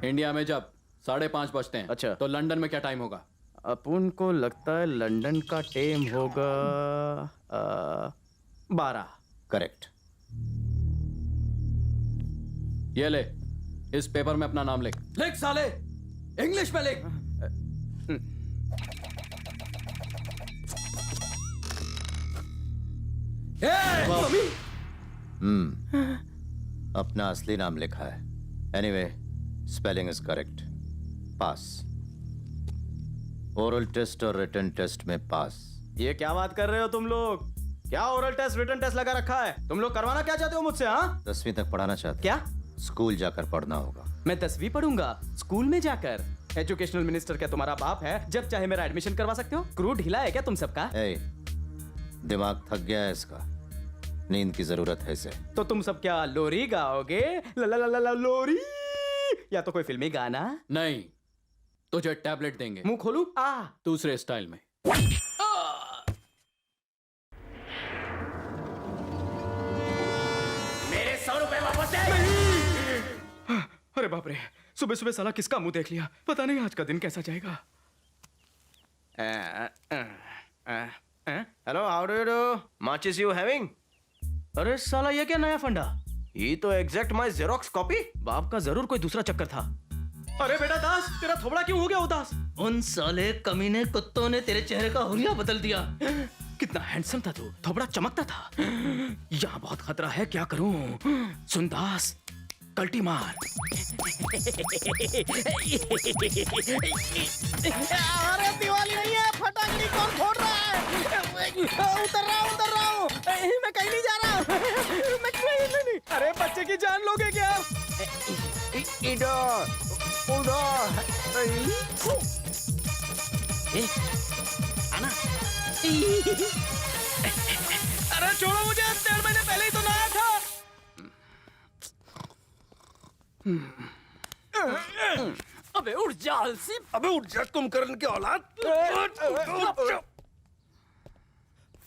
India में जब 5:30 बजते हैं, अच्छा। तो लंदन में क्या टाइम होगा? अपन को लगता है लंदन का टाइम होगा 12। करेक्ट। ये ले, इस पेपर में अपना नाम लिख। लिख साले, इंग्लिश में लिख। अपना असली नाम लिखा है। Anyway, spelling is correct. Pass. Oral test और रिटन टेस्ट में पास। ये क्या बात कर रहे हो तुम लोग? क्या ओरल टेस्ट रिटन टेस्ट लगा रखा है? तुम लोग करवाना क्या चाहते हो मुझसे? हाँ, 10वीं तक पढ़ाना चाहते? क्या? स्कूल जाकर पढ़ना होगा। मैं 10वीं पढ़ूंगा स्कूल में जाकर? एजुकेशनल मिनिस्टर क्या तुम्हारा बाप है? जब चाहे मेरा एडमिशन करवा सकते हो? क्रू ढीला है क्या तुम सबका? ए, दिमाग थक गया है इसका, नींद की जरूरत है इसे। तो तुम सब क्या लोरी गाओगे? ला ला ला ला लोरी, या तो कोई फिल्मी गाना? नहीं, तुझे टैबलेट देंगे। मुंह खोलू? दूसरे स्टाइल में। मेरे 100 रुपए वापस दे। अरे बाप रे, सुबह सुबह साला किसका मुंह देख लिया? पता नहीं आज का दिन कैसा जाएगा। Hello, how do you do? माचिस यू हैविंग? अरे साला ये क्या नया फंडा? ये तो एग्जैक्ट माय जेरोक्स कॉपी। बाप का जरूर कोई दूसरा चक्कर था। अरे बेटा दास, तेरा थोबड़ा क्यों हो गया उदास? उन साले कमीने कुत्तों ने तेरे चेहरे का हुलिया बदल दिया। कितना हैंडसम था तू, थोबड़ा चमकता था। यहाँ बहुत खतरा है, क्या करूं? सुन दास, कल्टी मार। अरे दिवाली नहीं है, फटाकड़ी कौन फोड़ रहा है? उतर रहा हूँ। मैं कहीं नहीं जा रहा। मैं कहीं नहीं। अरे बच्चे की जान लोगे क्या? इधर उधर आना। अरे छोड़ो मुझे, 1.5 महीने पहले ही तो नया था। अबे उठ जा आलसी। अबे उठ जा कुंभकर्ण के औलाद।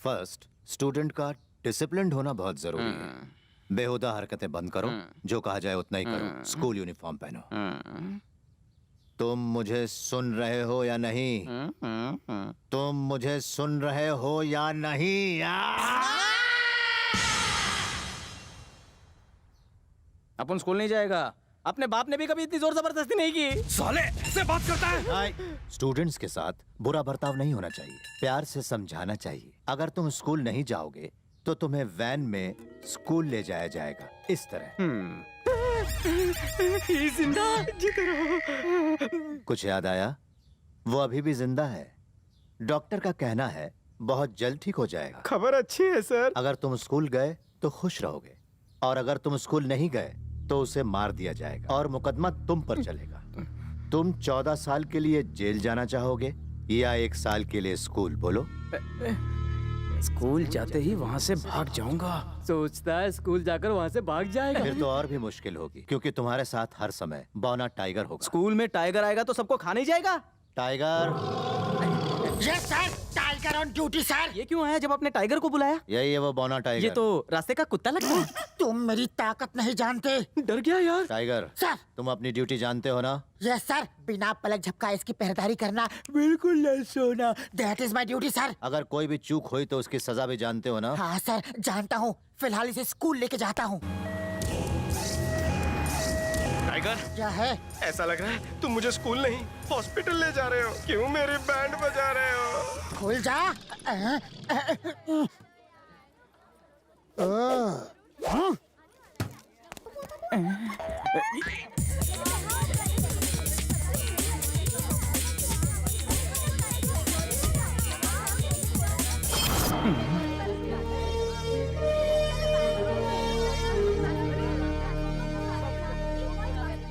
फर्स्ट, स्टूडेंट का डिसिप्लिन्ड होना बहुत जरूरी है। बेहुदा हरकतें बंद करो, जो कहा जाए उतना ही करो, स्कूल यूनिफॉर्म पहनो। तुम मुझे सुन रहे हो या नहीं? तुम मुझे सुन रहे हो या नहीं? अपन स्कूल नहीं जाएगा। अपने बाप ने भी कभी इतनी जोर जबरदस्ती नहीं की। साले ऐसे बात करता है? स्टूडेंट्स के साथ बुरा बर्ताव नहीं होना चाहिए, प्यार से समझाना चाहिए। अगर तुम स्कूल नहीं जाओगे तो तुम्हें वैन में स्कूल ले जाया जाएगा, इस तरह। जिंदा जीते रहो। कुछ याद आया? वो अभी भी जिंदा है। डॉक्टर का कहना है बहुत जल्द ठीक हो जाएगा। खबर अच्छी है सर। अगर तुम स्कूल गए तो खुश रहोगे, और अगर तुम स्कूल नहीं गए तो उसे मार दिया जाएगा और मुकदमा तुम पर चलेगा। तुम 14 साल के लिए जेल जाना चाहोगे या 1 साल के लिए स्कूल? बोलो। स्कूल जाते ही वहाँ से भाग जाऊंगा। सोचता है स्कूल जाकर वहाँ से भाग जाएगा। फिर तो और भी मुश्किल होगी, क्योंकि तुम्हारे साथ हर समय बौना टाइगर होगा। स्कूल में टाइगर आएगा तो सबको खा नहीं जाएगा? Tiger. Yes sir, tiger on duty sir. ये क्यों आया जब आपने टाइगर को बुलाया? यही है वो बौना टाइगर। ये तो रास्ते का कुत्ता लगता है। तुम मेरी ताकत नहीं जानते। डर गया यार। Tiger, sir. तुम अपनी ड्यूटी जानते हो ना? यस सर, बिना पलक झपकाए इसकी पहरेदारी करना, बिल्कुल नहीं सोना, that is my duty sir. अगर कोई भी चूक हुई तो उसकी सजा भी जानते हो ना? हाँ सर, जानता हूँ। फिलहाल इसे स्कूल लेके जाता हूँ। टाइगर, क्या है? ऐसा लग रहा है तुम मुझे स्कूल नहीं हॉस्पिटल ले जा रहे हो। क्यों मेरी बैंड बजा रहे हो? खुल जा।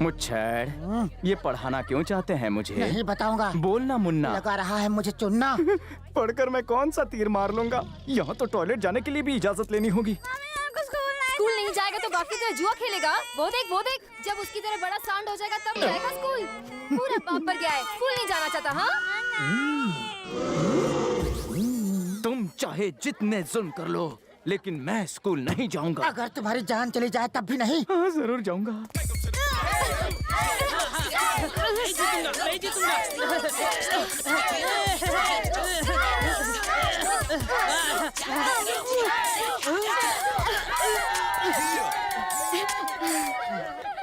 मुच्छड़, ये पढ़ाना क्यों चाहते हैं मुझे? नहीं बताऊंगा। बोलना मुन्ना। लगा रहा है मुझे चुनना। पढ़कर मैं कौन सा तीर मार लूंगा? यहाँ तो टॉयलेट जाने के लिए भी इजाजत लेनी होगी। स्कूल नहीं जाएगा तो बाकी तो जुआ खेलेगा। वो देख, जब उसकी तरह बड़ा साउंड हो जाएगा तब जाएगा स्कूल। पूरा बाप पर गया है, स्कूल नहीं जाना चाहता। हाँ, तुम चाहे जितने जुल्म कर लो, लेकिन मैं स्कूल नहीं जाऊंगा। अगर तुम्हारी जान चली जाए तब भी नहीं। हाँ, जरूर जाऊंगा। जीतूंगा, मैं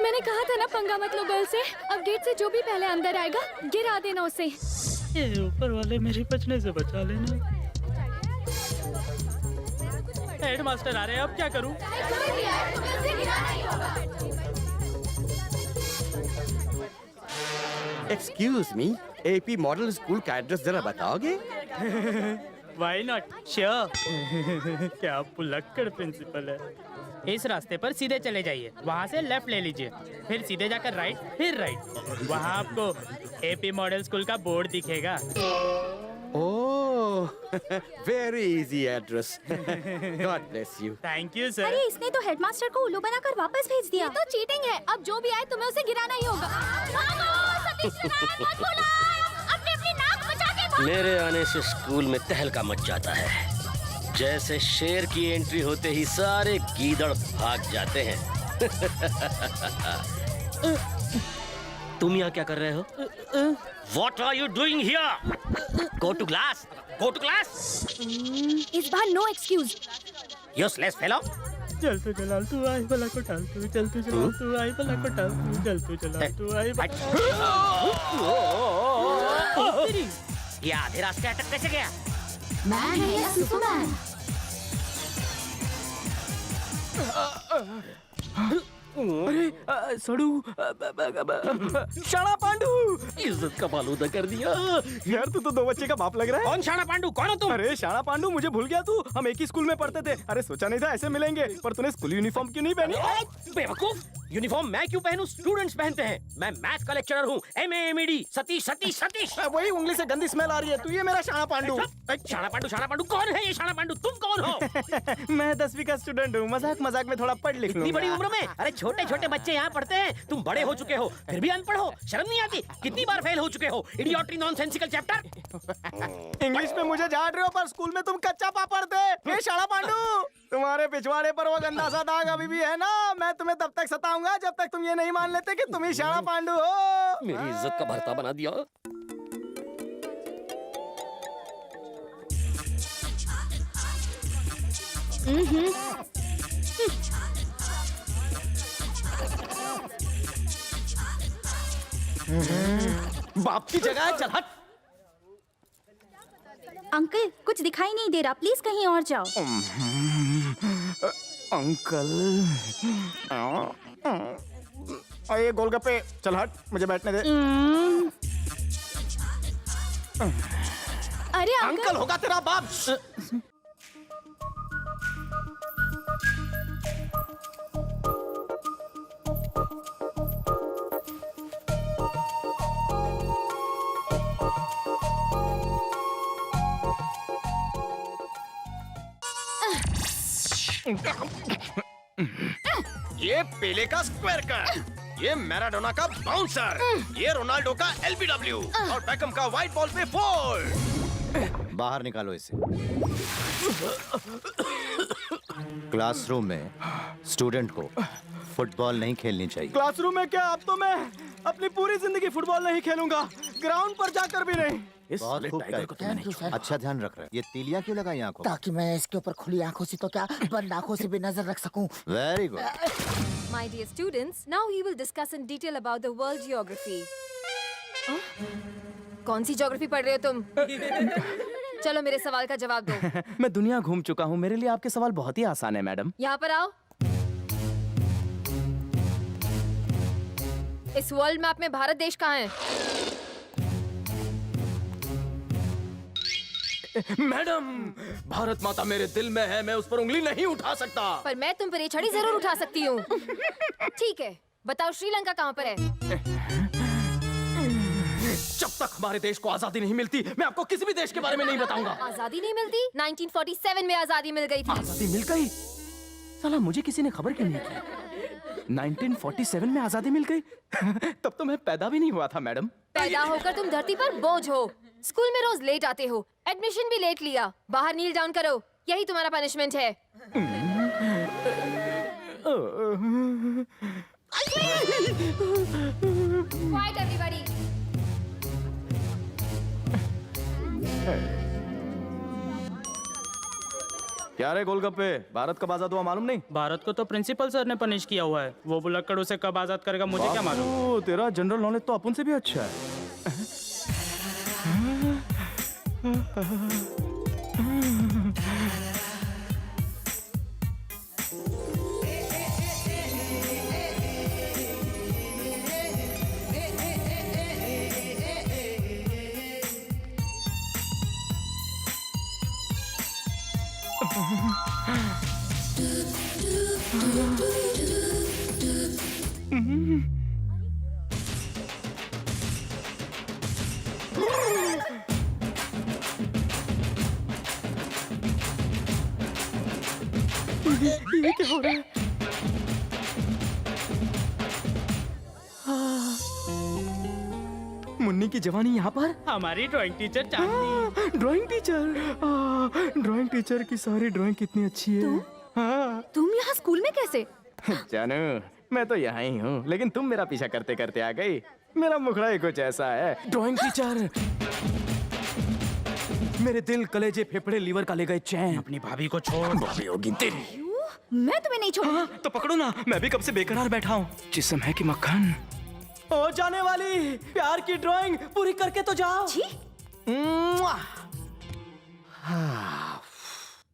मैंने कहा था ना पंगा मत लो गर्ल से। अब गेट से जो भी पहले अंदर आएगा गिरा देना उसे। ये ऊपर वाले मेरे बचने से बचा लेना। हेडमास्टर आ रहे हैं, अब क्या करूं? Excuse me, AP model school का एड्रेस जरा बताओगे? Why not? Sure. क्या पुलक्कड़ प्रिंसिपल है। इस रास्ते पर सीधे चले जाइए, वहाँ से लेफ्ट ले लीजिए, फिर सीधे जाकर राइट, फिर राइट। वहाँ आपको एपी मॉडल स्कूल का बोर्ड दिखेगा। Oh, very easy address. God bless you. Thank you sir. अरे इसने तो हेडमास्टर को उल्लू बनाकर वापस भेज दिया। ये तो चीटिंग है। अब जो भी आए तुम्हें उसे गिराना ही होगा। अपनी नाक बचा के भागो। मेरे आने से स्कूल में तहलका मच जाता है। जैसे शेर की एंट्री होते ही सारे गीदड़ भाग जाते हैं। तुम यहाँ क्या कर रहे हो? What are you doing here? Go to class. Go to class. इस बार नो एक्सक्यूज। Useless fellow. चल तू चला तू आई भला को टाल तू, चल तू चला तू आई भला को टाल तू, चल तू चला तू आई ये आधे रास्ते अटक कैसे गया? मैन है या सुपरमैन? अरे सड़ू शाणा पांडू। इज्जत का फालूदा कर दिया। यार तू तो दो बच्चे का बाप लग रहा है। कौन शाणा पांडू? कौन हो तुम? अरे शाणा पांडू, मुझे भूल गया तू। हम एक ही स्कूल में पढ़ते थे। अरे सोचा नहीं था ऐसे मिलेंगे, पर तूने स्कूल यूनिफॉर्म क्यों नहीं पहनी? बेवकूफ, यूनिफॉर्म मैं क्यों पहनूं? स्टूडेंट्स पहनते हैं। मैं मैथ का लेक्चरर हूँ। MAMED सतीश सतीश सतीश। वही उंगली से गंदी स्मेल आ रही है। तू ये मेरा शाणा पांडू। शाणा पांडू कौन है? ये शाणा पांडू तुम कौन हो? मैं 10वीं का स्टूडेंट हूँ। मजाक मजाक में थोड़ा पढ़ लिख इतनी लूंगा। बड़ी उम्र में? अरे छोटे छोटे बच्चे यहाँ पढ़ते हैं। तुम बड़े हो चुके हो, फिर भी अनपढ़ हो। शर्म नहीं आती? कितनी बार फेल हो चुके हो? इडियोट्री नॉनसेंसिकल चैप्टर। इंग्लिश में मुझे झाड़ रहे हो, पर स्कूल में तुम कच्चा पापड़ थे। ये शाणा पांडू, तुम्हारे पिछवाड़े पर वो गंदा सा दाग अभी भी है ना। मैं तुम्हें तब तक सताऊंगा जब तक तुम ये नहीं मान लेते कि तुम ही शाणा पांडू हो। मेरी इज्जत का भरता बना दिया। बाप की जगह है, चल हट। अंकल कुछ दिखाई नहीं दे रहा, प्लीज कहीं और जाओ। अंकल, ये गोलगप्पे, चल हट, मुझे बैठने दे। अरे अंकल होगा तेरा बाप। ये पेले का स्क्वायर कट, ये मैराडोना का बाउंसर, ये रोनाल्डो का LBW और बेकम का व्हाइट बॉल पे 4। बाहर निकालो इसे। क्लासरूम में स्टूडेंट को फुटबॉल नहीं खेलनी चाहिए। क्लासरूम में क्या? अब तो मैं अपनी पूरी जिंदगी फुटबॉल नहीं खेलूंगा, ग्राउंड पर जाकर भी नहीं। इस बहुत खूब टाइगर को तो मैंने छोड़ा। अच्छा ध्यान रख रहे हैं। ये तीलियां क्यों लगाई आंखों? ताकि मैं इसके ऊपर खुली आंखों से तो क्या बंद आंखों से भी नजर रख सकूं। Very good. My dear students, now he will discuss in detail about the world geography. कौन सी ज्योग्राफी पढ़ रहे हो तुम? चलो मेरे सवाल का जवाब दो। मैं दुनिया घूम चुका हूँ, मेरे लिए आपके सवाल बहुत ही आसान है मैडम। यहाँ पर आओ। इस वर्ल्ड मैप में भारत देश कहाँ है? मैडम, भारत माता मेरे दिल में है, मैं उस पर उंगली नहीं उठा सकता। पर मैं तुम पर ये छड़ी जरूर उठा सकती हूँ। ठीक है, बताओ श्रीलंका कहाँ पर है? जब तक हमारे देश को आजादी नहीं मिलती, मैं आपको किसी भी देश के बारे में नहीं बताऊंगा। आजादी नहीं मिलती? 1947 में आजादी मिल गई थी। आजादी मिल गई? साला मुझे किसी ने खबर क्यों नहीं की? 1947 में आजादी मिल गई? तब तो मैं पैदा भी नहीं हुआ था मैडम। पैदा होकर तुम धरती पर बोझ हो। स्कूल में रोज लेट आते हो, एडमिशन भी लेट लिया। बाहर नील डाउन करो, यही तुम्हारा पनिशमेंट है। Quiet everybody. क्या रे गोलगप्पे, भारत कब आजाद हुआ मालूम नहीं? भारत को तो प्रिंसिपल सर ने पनिश किया हुआ है, वो बुलक्कड़ उसे कब आजाद करेगा मुझे क्या मालूम। ओ, तेरा जनरल नॉलेज तो अपन से भी अच्छा है। ये क्या हो रहा है? मुन्नी की जवानी यहाँ पर? हमारी ड्राइंग टीचर चांदनी। ड्राइंग टीचर, ड्राइंग टीचर की सारी ड्राइंग कितनी अच्छी है। हाँ। तुम यहाँ स्कूल में कैसे? जानू, मैं तो यहाँ ही हूँ, लेकिन तुम मेरा पीछा करते करते आ गई। मेरा मुखड़ा ही कुछ ऐसा है। ड्राइंग टीचर, मेरे दिल, कलेजे, फेफड़े, लीवर का ले गए चैन। अपनी भाभी को छोड़। भाभी होगी तेरी। मैं तुम्हें नहीं छोड़ूंगी। तो पकड़ो ना, मैं भी कब से बेकरार बैठा हूँ। जिस्म है कि मक्खन। ओ जाने वाली, प्यार की ड्राइंग पूरी करके तो जाओ। छी।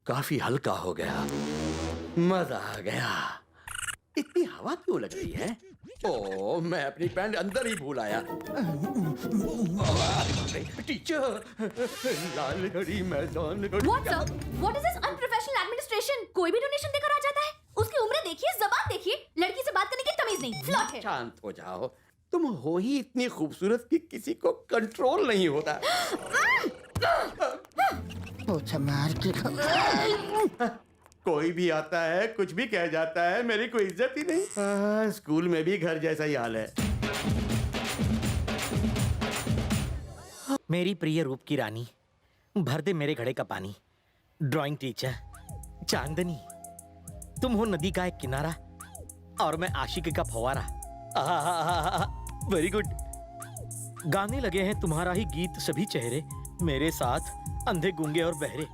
काफी हल्का हो गया, मजा आ गया। इतनी हवा क्यों लग रही है? ओ, मैं अपनी पैंट अंदर ही भूल आया। टीचर, लाल घड़ी मैदान घड़ी। What sir? What is this unprofessional administration? कोई भी डोनेशन देकर आ जाता है। उसकी उम्र देखिए, जबान देखिए, लड़की से बात करने की तमीज नहीं, फ्लॉट है। शांत हो जाओ, तुम हो ही इतनी खूबसूरत कि किसी को कंट्रोल नहीं होता। पूछा मार के कोई भी आता है, कुछ भी कह जाता है, मेरी कोई इज्जत ही नहीं। स्कूल में भी घर जैसा ही हाल है। मेरी प्रिय रूप की रानी, भर दे मेरे घड़े का पानी। ड्राइंग टीचर चांदनी, तुम हो नदी का एक किनारा और मैं आशिकी का फव्वारा। Very good. गाने लगे हैं तुम्हारा ही गीत सभी चेहरे, मेरे साथ अंधे, गूंगे और बहरे।